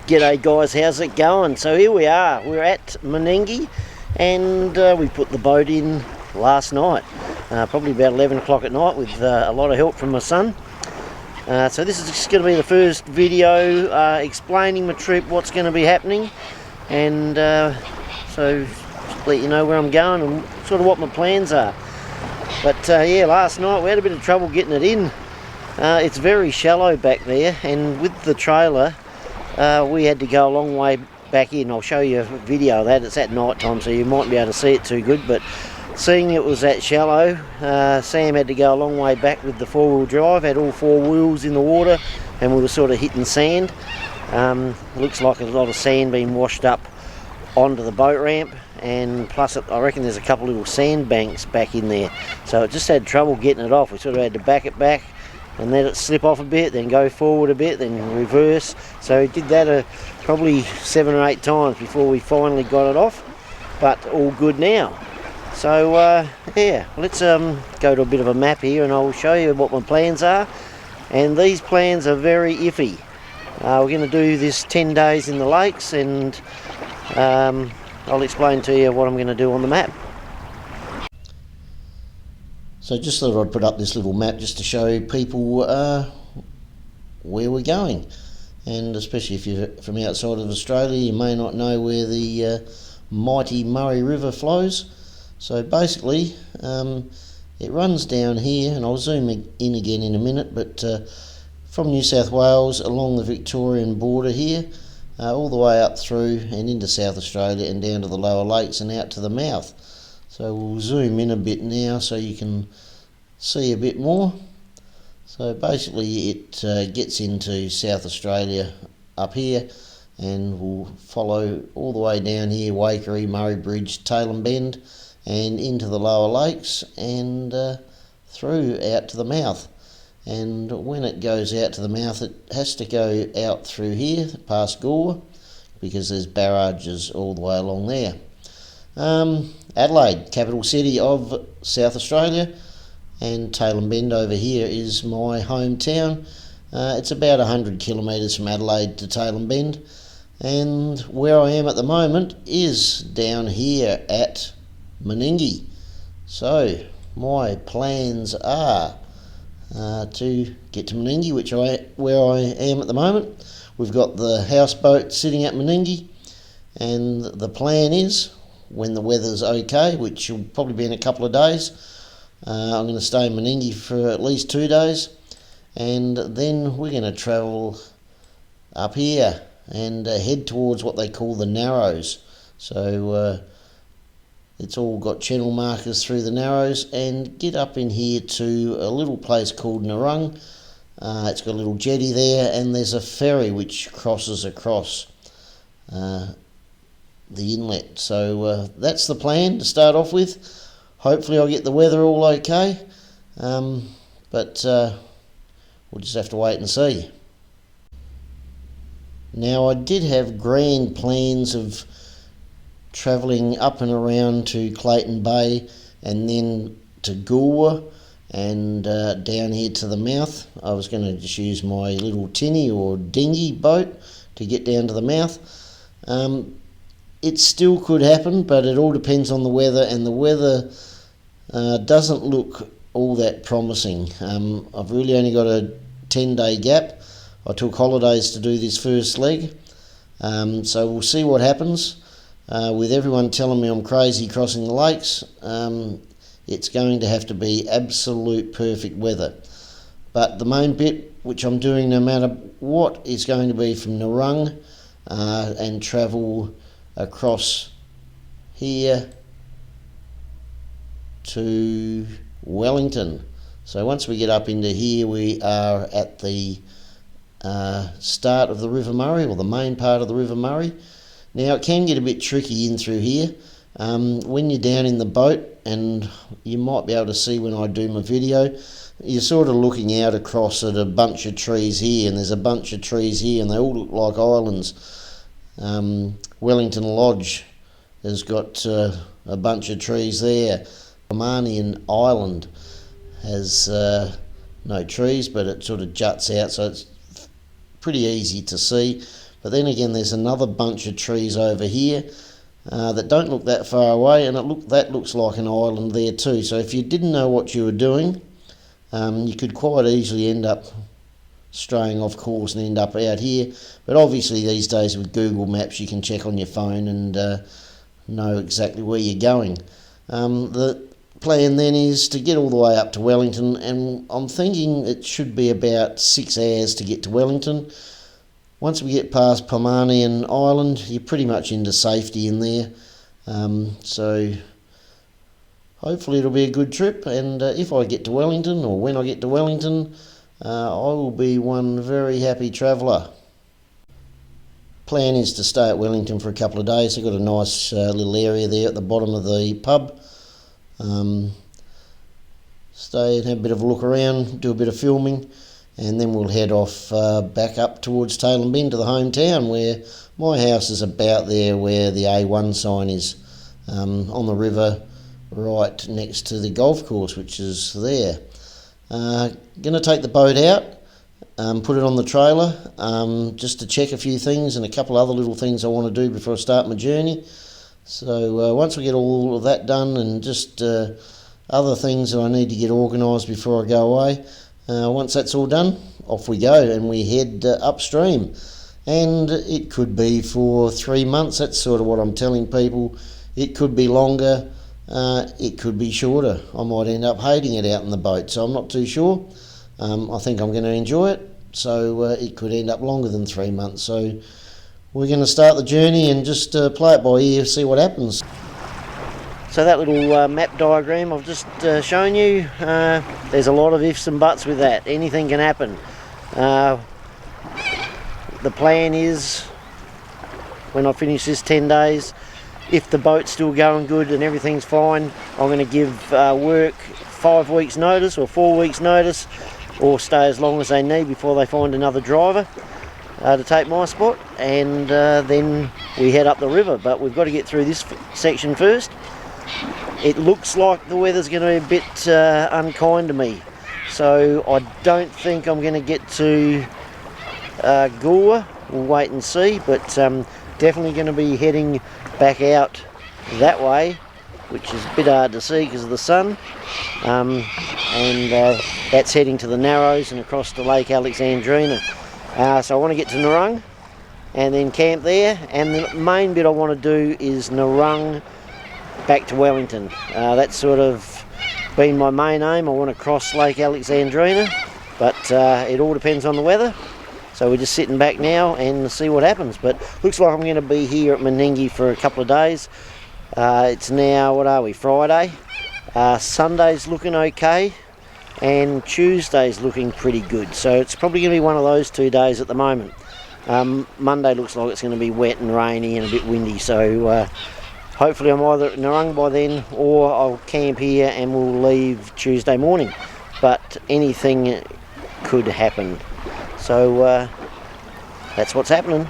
G'day guys, how's it going? So here we are, we're at Meningie, and we put the boat in last night, probably about 11 o'clock at night, with a lot of help from my son. So this is just going to be the first video explaining my trip, what's going to be happening, and so just let you know where I'm going and sort of what my plans are. But yeah, last night we had a bit of trouble getting it in. It's very shallow back there, and with the trailer we had to go a long way back in. I'll show you a video of that. It's at night time, so you might be able to see it too good, but seeing it was that shallow, Sam had to go a long way back with the four-wheel drive, had all four wheels in the water, and we were sort of hitting sand. Looks like a lot of sand being washed up onto the boat ramp, and plus I reckon there's a couple little sand banks back in there, so it just had trouble getting it off. We sort of had to back it back and let it slip off a bit, then go forward a bit, then reverse. So we did that probably 7 or 8 times before we finally got it off, but all good now. So yeah, let's go to a bit of a map here and I'll show you what my plans are. And these plans are very iffy. We're going to do this 10 days in the lakes, and I'll explain to you what I'm going to do on the map. So just thought I'd put up this little map just to show people where we're going, and especially if you're from outside of Australia, you may not know where the mighty Murray River flows. So basically it runs down here, and I'll zoom in again in a minute, but from New South Wales along the Victorian border here, all the way up through and into South Australia and down to the lower lakes and out to the mouth. So we'll zoom in a bit now so you can see a bit more. So basically it gets into South Australia up here, and we'll follow all the way down here, Waikerie, Murray Bridge, Tailem Bend, and into the lower lakes and through out to the mouth. And when it goes out to the mouth, it has to go out through here past Gore, because there's barrages all the way along there. Adelaide, capital city of South Australia, and Tailem Bend over here is my hometown. It's about 100 kilometres from Adelaide to Tailem Bend, and where I am at the moment is down here at Meningie. So my plans are to get to Meningie, where I am at the moment. We've got the houseboat sitting at Meningie, and the plan is, when the weather's okay, which will probably be in a couple of days, I'm going to stay in Meningie for at least 2 days, and then we're going to travel up here and head towards what they call the Narrows. So it's all got channel markers through the Narrows, and get up in here to a little place called Narung. It's got a little jetty there, and there's a ferry which crosses across the inlet. So that's the plan to start off with. Hopefully I'll get the weather all okay, but we'll just have to wait and see. Now, I did have grand plans of travelling up and around to Clayton Bay and then to Gore and down here to the mouth. I was going to just use my little tinny or dinghy boat to get down to the mouth. It still could happen, but it all depends on the weather, and the weather doesn't look all that promising. I've really only got a 10-day gap. I took holidays to do this first leg, so we'll see what happens. With everyone telling me I'm crazy crossing the lakes, it's going to have to be absolute perfect weather. But the main bit, which I'm doing no matter what, is going to be from Narung and travel across here to Wellington. So once we get up into here, we are at the start of the River Murray, or the main part of the River Murray. Now, it can get a bit tricky in through here. When you're down in the boat, and you might be able to see when I do my video, you're sort of looking out across at a bunch of trees here, and there's a bunch of trees here, and they all look like islands. Wellington Lodge has got a bunch of trees there. Romanian Island has no trees, but it sort of juts out, so it's pretty easy to see. But then again, there's another bunch of trees over here that don't look that far away, and that looks like an island there too. So if you didn't know what you were doing, you could quite easily end up straying off course and end up out here. But obviously these days with Google Maps you can check on your phone and know exactly where you're going. The plan then is to get all the way up to Wellington, and I'm thinking it should be about 6 hours to get to Wellington. Once we get past Pomanian Island, you're pretty much into safety in there. So hopefully it'll be a good trip, and if I get to Wellington, or when I get to Wellington, I will be one very happy traveller. Plan is to stay at Wellington for a couple of days. They've got a nice little area there at the bottom of the pub. Stay and have a bit of a look around, do a bit of filming, and then we'll head off back up towards Tailem Bend to the hometown, where my house is about there where the A1 sign is, on the river right next to the golf course, which is there. Going to take the boat out, put it on the trailer, just to check a few things and a couple other little things I want to do before I start my journey. So once we get all of that done, and just other things that I need to get organised before I go away, once that's all done, off we go and we head upstream. And it could be for 3 months. That's sort of what I'm telling people. It could be longer, it could be shorter. I might end up hating it out in the boat, so I'm not too sure. I think I'm going to enjoy it, so it could end up longer than 3 months. So we're going to start the journey and just play it by ear, see what happens. So that little map diagram I've just shown you, there's a lot of ifs and buts with that. Anything can happen. The plan is, when I finish this 10 days, if the boat's still going good and everything's fine, I'm going to give work 5 weeks notice or 4 weeks notice, or stay as long as they need before they find another driver to take my spot, and then we head up the river. But we've got to get through this section first. It looks like the weather's going to be a bit unkind to me, so I don't think I'm going to get to Goolwa. We'll wait and see, but definitely going to be heading back out that way, which is a bit hard to see because of the sun, and that's heading to the Narrows and across to Lake Alexandrina. So I want to get to Narung and then camp there, and the main bit I want to do is Narung back to Wellington. That's sort of been my main aim. I want to cross Lake Alexandrina, but it all depends on the weather. So we're just sitting back now and see what happens. But looks like I'm going to be here at Meningie for a couple of days. It's now, what are we, Friday? Sunday's looking okay, and Tuesday's looking pretty good. So it's probably going to be one of those 2 days at the moment. Monday looks like it's going to be wet and rainy and a bit windy. So hopefully I'm either at Narung by then, or I'll camp here and we'll leave Tuesday morning. But anything could happen. So that's what's happening.